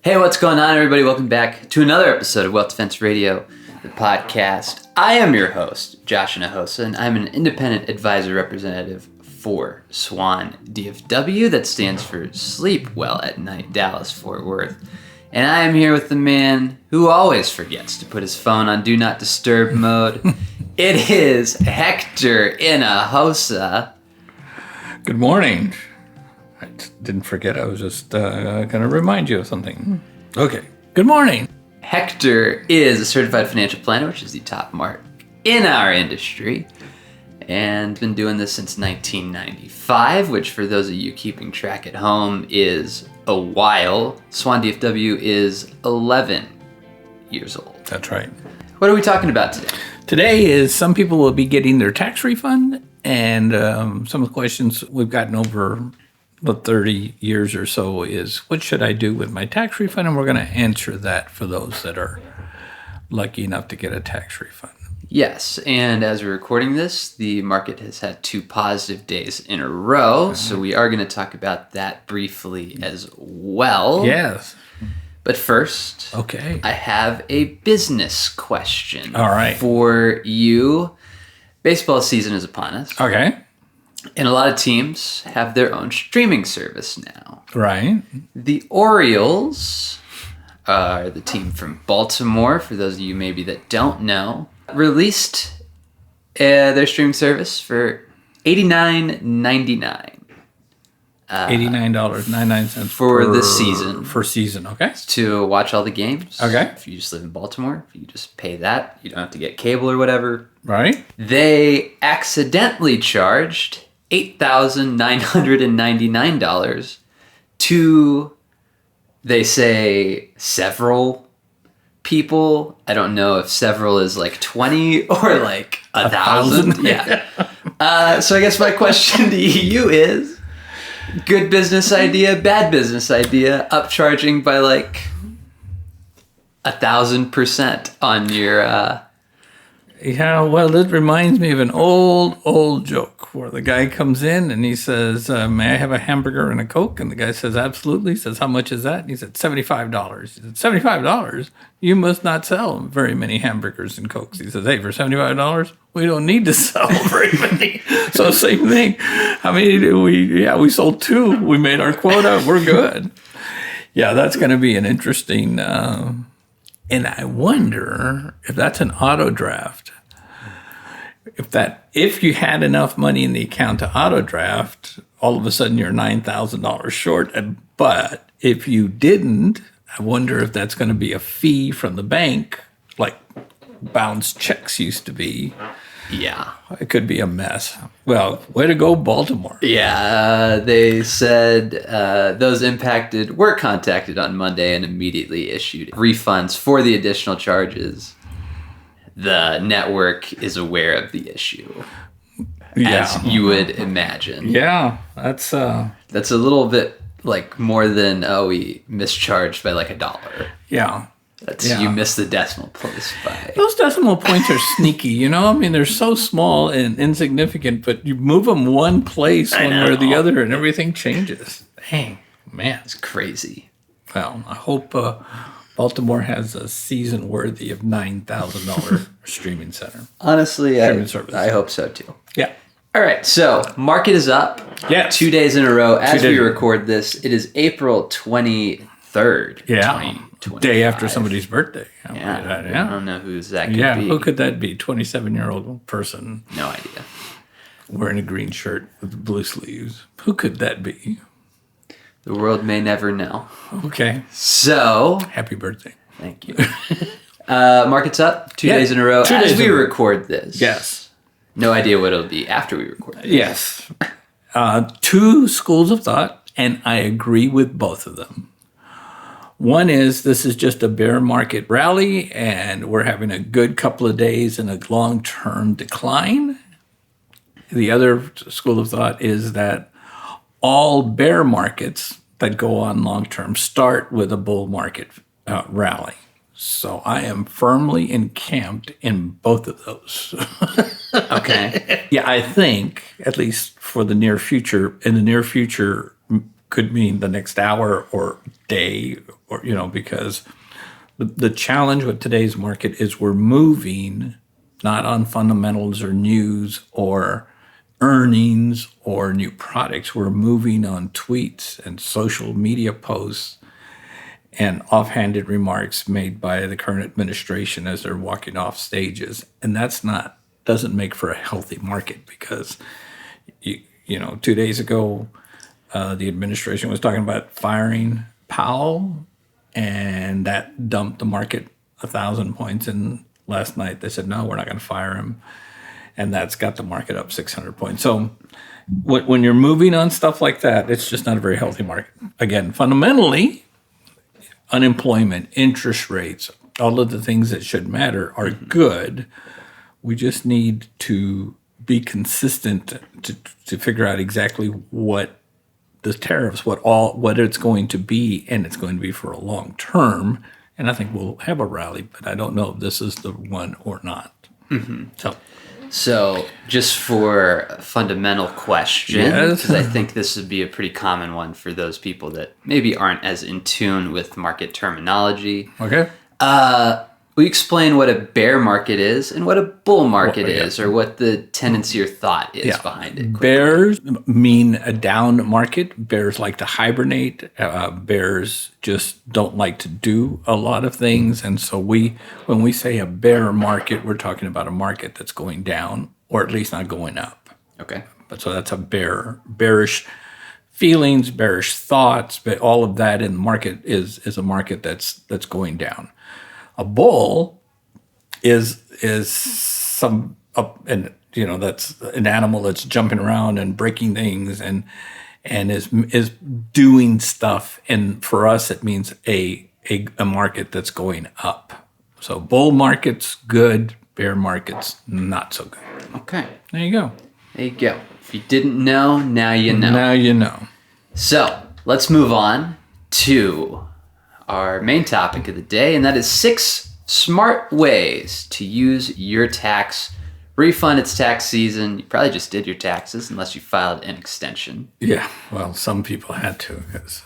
Hey, what's going on, everybody? Welcome back to another episode of Wealth Defense Radio, the podcast. I am your host, Josh Nahosa, and I'm an independent advisor representative for SWAN DFW. That stands for Sleep Well at Night, Dallas, Fort Worth. And I am here with the man who always forgets to put his phone on Do Not Disturb mode. It is Hector and Josh. Good morning. I didn't forget. I was just going to remind you of something. Okay. Good morning. Hector is a certified financial planner, which is the top mark in our industry, and been doing this since 1995, which for those of you keeping track at home is a while. SWAN DFW is 11 years old. That's right. What are we talking about today? Today is some people will be getting their tax refund, and some of the questions we've gotten over the 30 years or so is, what should I do with my tax refund? And we're going to answer that for those that are lucky enough to get a tax refund. Yes, and as we're recording this, the market has had 2 positive days in a row, so we are going to talk about that briefly as well. Yes. But first, okay, I have a business question. All right. For you. Baseball season is upon us. Okay. And a lot of teams have their own streaming service now. Right. The Orioles are the team from Baltimore, for those of you maybe that don't know, released their streaming service for $89.99. $89.99 for the season. For season, okay. To watch all the games. Okay. If you just live in Baltimore, if you just pay that, you don't have to get cable or whatever. Right. They accidentally charged $8,999 to, they say, several people. I don't know if several is like 20 or like 1,000. Yeah. So I guess my question to you is, good business idea, bad business idea, upcharging by like 1,000% on your... Yeah, well, it reminds me of an old joke where the guy comes in and he says, may I have a hamburger and a Coke? And the guy says, absolutely. He says, how much is that? And he said, $75. He said, $75? You must not sell very many hamburgers and Cokes. He says, hey, for $75, we don't need to sell very many. So same thing. How many do we? Yeah, we sold 2. We made our quota. We're good. Yeah, that's going to be an interesting... And I wonder if that's an auto draft. If you had enough money in the account to auto draft, all of a sudden you're $9,000 short. But if you didn't, I wonder if that's going to be a fee from the bank, like bounce checks used to be. Yeah. It could be a mess. Well, way to go, Baltimore. Yeah, they said those impacted were contacted on Monday and immediately issued refunds for the additional charges. The network is aware of the issue, as you would imagine. Yeah, that's a little bit like more than, we mischarged by like $1. Yeah. You missed the decimal place by... Those decimal points are sneaky, you know? I mean, they're so small and insignificant, but you move them one place one way or the other and everything changes. Dang, man. It's crazy. Well, I hope Baltimore has a season worthy of $9,000 streaming center. Honestly, I hope so too. Yeah. All right, so market is up. Yeah. 2 days in a row. As we record this, it is April 23rd. Yeah. Day after somebody's birthday. I don't know who that could be. Yeah, who could that be? 27-year-old person. No idea. Wearing a green shirt with blue sleeves. Who could that be? The world may never know. Okay. So. Happy birthday. Thank you. Market's up 2 days in a row as we record this. Yes. No idea what it'll be after we record this. Yes. 2 schools of thought, and I agree with both of them. One is this is just a bear market rally, and we're having a good couple of days in a long-term decline. The other school of thought is that all bear markets that go on long-term start with a bull market rally. So I am firmly encamped in both of those. Okay. Yeah, I think, at least for the near future, in the near future could mean the next hour or day or because the challenge with today's market is we're moving not on fundamentals or news or earnings or new products. We're moving on tweets and social media posts and offhanded remarks made by the current administration as they're walking off stages. And doesn't make for a healthy market, because, 2 days ago, the administration was talking about firing Powell, and that dumped the market 1,000 points. And last night they said, no, we're not going to fire him. And that's got the market up 600 points. So when you're moving on stuff like that, it's just not a very healthy market. Again, fundamentally, unemployment, interest rates, all of the things that should matter are good. We just need to be consistent to figure out exactly what the tariffs, what it's going to be, and it's going to be for a long term. And I think we'll have a rally, but I don't know if this is the one or not. So just for a fundamental question, because I think this would be a pretty common one for those people that maybe aren't as in tune with market terminology. Okay. We explain what a bear market is and what a bull market is, or what the tendency or thought is behind it. Quickly. Bears mean a down market. Bears like to hibernate. Bears just don't like to do a lot of things. And so when we say a bear market, we're talking about a market that's going down, or at least not going up. Okay. But so that's a bearish feelings, bearish thoughts, but all of that in the market is a market that's going down. A bull is some and that's an animal that's jumping around and breaking things and is doing stuff. And for us, it means a market that's going up. So bull market's good, bear market's not so good. Okay. There you go. There you go. If you didn't know, now you know. Now you know. So let's move on to our main topic of the day, and that is 6 smart ways to use your tax refund. It's tax season. You probably just did your taxes unless you filed an extension. Yeah, well, some people had to, because,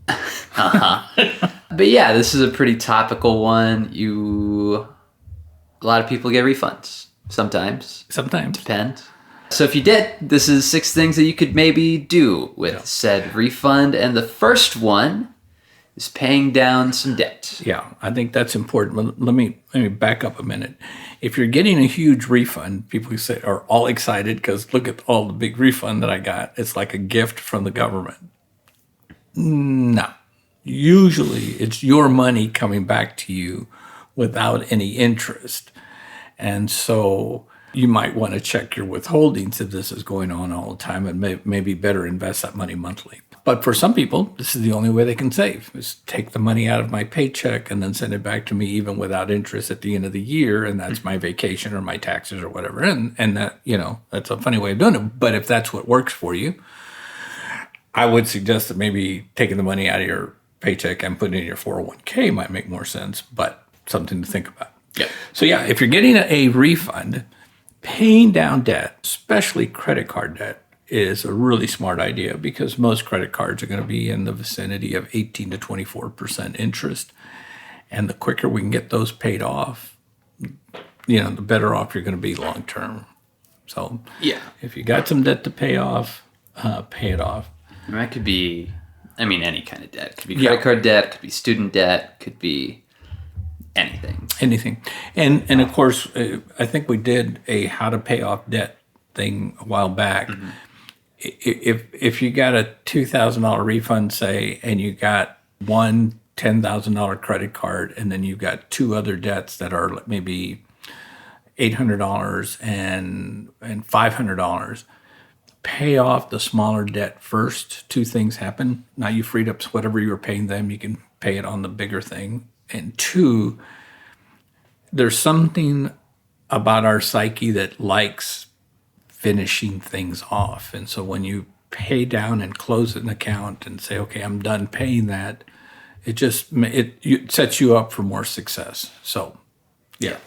But yeah, this is a pretty topical one. A lot of people get refunds. Sometimes. Depends. So if you did, this is 6 things that you could maybe do with said refund. And the first one is paying down some debt. Yeah, I think that's important. Let me back up a minute. If you're getting a huge refund, people are all excited because look at all the big refund that I got. It's like a gift from the government. No. Usually it's your money coming back to you without any interest. And so you might want to check your withholdings if this is going on all the time, and maybe better invest that money monthly. But for some people, this is the only way they can save, is take the money out of my paycheck and then send it back to me even without interest at the end of the year, and that's my vacation or my taxes or whatever. And that, that's a funny way of doing it. But if that's what works for you, I would suggest that maybe taking the money out of your paycheck and putting it in your 401k might make more sense, but something to think about. Yeah. So yeah, if you're getting a refund, paying down debt, especially credit card debt, is a really smart idea, because most credit cards are going to be in the vicinity of 18 to 24% interest. And the quicker we can get those paid off, the better off you're going to be long term. So if you got some debt to pay off, pay it off. And that could be, any kind of debt. It could be credit card debt, could be student debt, could be anything. And of course, I think we did a how to pay off debt thing a while back. Mm-hmm. If you got a $2,000 refund, say, and you got one $10,000 credit card, and then you've got 2 other debts that are maybe $800 and $500, pay off the smaller debt first. 2 things happen. Now you freed up whatever you were paying them, you can pay it on the bigger thing. And 2, there's something about our psyche that likes finishing things off. And so when you pay down and close an account and say, okay, I'm done paying that, it sets you up for more success. So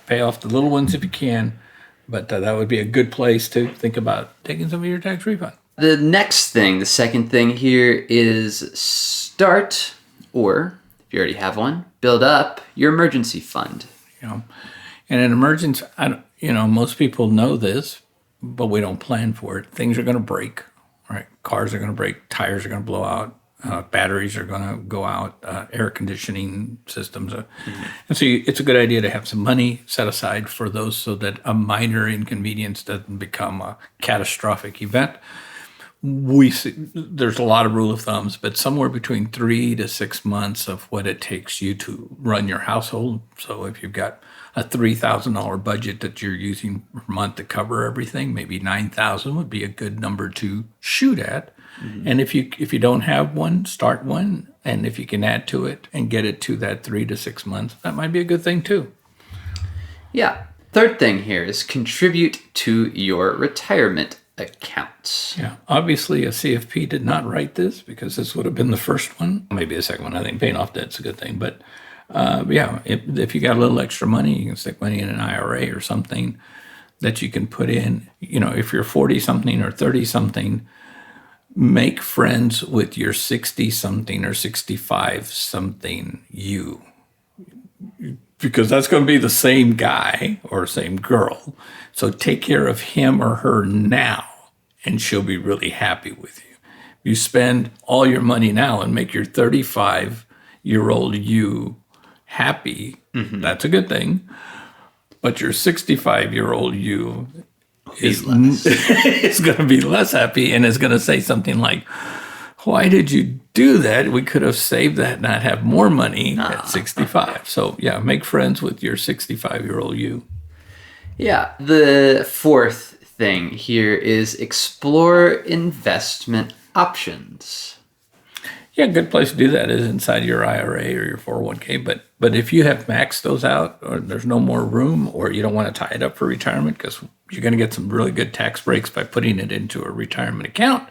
pay off the little ones if you can, but that would be a good place to think about taking some of your tax refund. The next thing, the second thing here, is start or you already have one, build up your emergency fund. You know, and an emergency, most people know this, but we don't plan for it. Things are going to break, right? Cars are going to break, tires are going to blow out, batteries are going to go out, air conditioning systems. And so it's a good idea to have some money set aside for those so that a minor inconvenience doesn't become a catastrophic event. We see, there's a lot of rule of thumbs, but somewhere between 3 to 6 months of what it takes you to run your household. So if you've got a $3,000 budget that you're using per month to cover everything, maybe $9,000 would be a good number to shoot at. Mm-hmm. And if you don't have one, start one. And if you can add to it and get it to that 3 to 6 months, that might be a good thing too. Yeah. Third thing here is contribute to your retirement accounts. Yeah, obviously a CFP did not write this because this would have been the first one, maybe the second one. I think paying off debt's a good thing, but if you got a little extra money, you can stick money in an IRA or something that you can put in. If you're 40 something or 30 something, make friends with your 60 something or 65 something you, because that's going to be the same guy or same girl. So take care of him or her now, and she'll be really happy with you. You spend all your money now and make your 35-year-old you happy. Mm-hmm. That's a good thing. But your 65-year-old you is going to be less happy and is going to say something like, why did you do that? We could have saved that and not have more money at 65. So, yeah, make friends with your 65-year-old you. Yeah. The fourth thing here is explore investment options. Yeah, a good place to do that is inside your IRA or your 401k. But if you have maxed those out or there's no more room or you don't want to tie it up for retirement because you're going to get some really good tax breaks by putting it into a retirement account.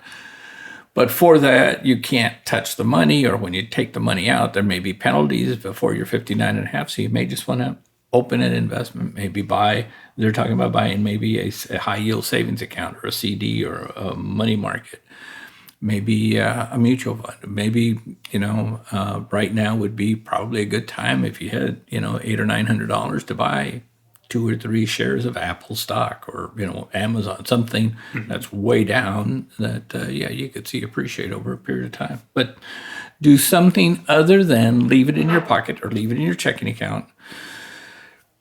But for that, you can't touch the money, or when you take the money out, there may be penalties before you're 59 and a half. So you may just want to open an investment, maybe they're talking about buying maybe a high yield savings account or a CD or a money market, maybe a mutual fund. Maybe, right now would be probably a good time if you had, $800 or $900 to buy 2 or 3 shares of Apple stock or, Amazon, something that's way down that, you could see appreciate over a period of time. But do something other than leave it in your pocket or leave it in your checking account.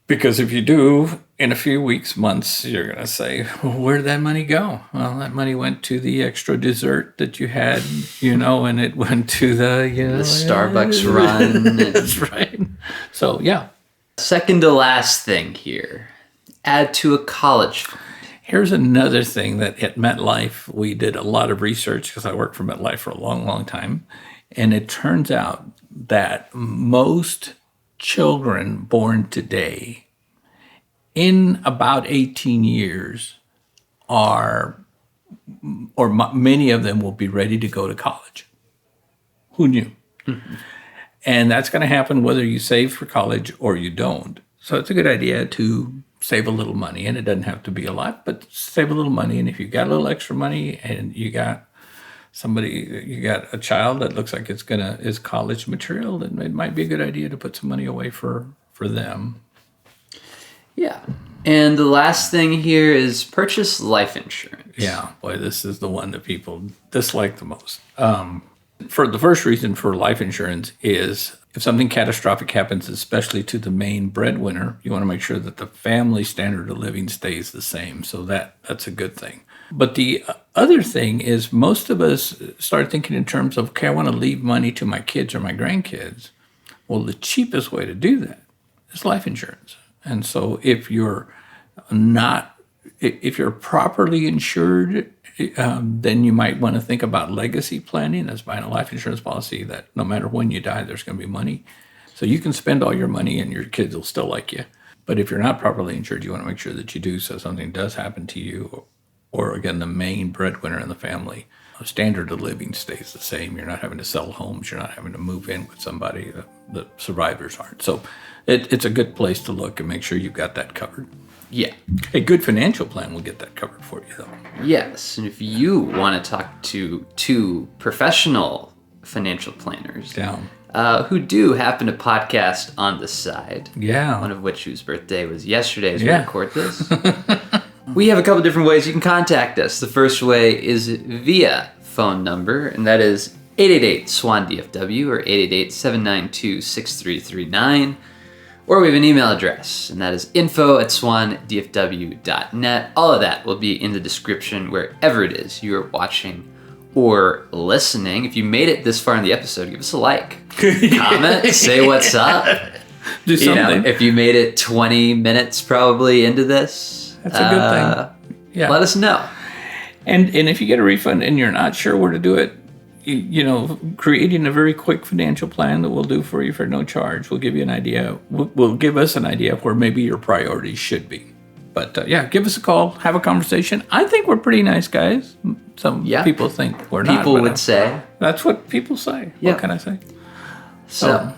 Because if you do, in a few weeks, months, you're going to say, well, where'd that money go? Well, that money went to the extra dessert that you had, and it went to the Starbucks run. That's right. So, yeah. Second to last thing here, add to a college fund. Here's another thing that at MetLife, we did a lot of research because I worked for MetLife for a long, long time. And it turns out that most children born today in about 18 years many of them will be ready to go to college. Who knew? Mm-hmm. And that's going to happen whether you save for college or you don't. So it's a good idea to save a little money, and it doesn't have to be a lot, but save a little money. And if you got a little extra money and you got a child that looks like is college material, then it might be a good idea to put some money away for them. Yeah. And the last thing here is purchase life insurance. Yeah, boy, this is the one that people dislike the most. For the first reason for life insurance is if something catastrophic happens, especially to the main breadwinner, you want to make sure that the family standard of living stays the same. So that's a good thing. But the other thing is most of us start thinking in terms of, okay, I want to leave money to my kids or my grandkids. Well, the cheapest way to do that is life insurance. And so if you're properly insured, then you might want to think about legacy planning. That's buying a life insurance policy that no matter when you die, there's going to be money. So you can spend all your money and your kids will still like you. But if you're not properly insured, you want to make sure that you do, so something does happen to you or again, the main breadwinner in the family, standard of living stays the same. You're not having to sell homes. You're not having to move in with somebody. The survivors aren't. So it's a good place to look and make sure you've got that covered. Yeah. A good financial plan will get that covered for you, though. Yes. And if you want to talk to 2 professional financial planners, who do happen to podcast on the side. Yeah. One of which whose birthday was yesterday as we Yeah. record this. We have a couple different ways you can contact us. The first way is via phone number, and that is 888-SWAN-DFW or 888-792-6339. Or we have an email address, and that is info@swandfw.net. All of that will be in the description wherever it is you are watching or listening. If you made it this far in the episode, give us a like, comment, say what's up. Do something. If you made it 20 minutes probably into this, That's a good thing. Yeah. Let us know. And if you get a refund and you're not sure where to do it, creating a very quick financial plan that we'll do for you for no charge will give you an idea. Will give us an idea of where maybe your priorities should be. But give us a call, have a conversation. I think we're pretty nice guys. Some people think we're not. People would say. That's what people say. Yeah. What can I say? So,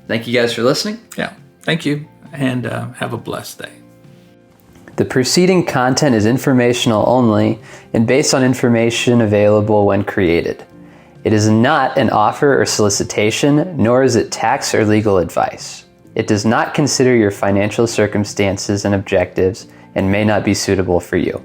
thank you guys for listening. Yeah, thank you, and have a blessed day. The preceding content is informational only and based on information available when created. It is not an offer or solicitation, nor is it tax or legal advice. It does not consider your financial circumstances and objectives and may not be suitable for you.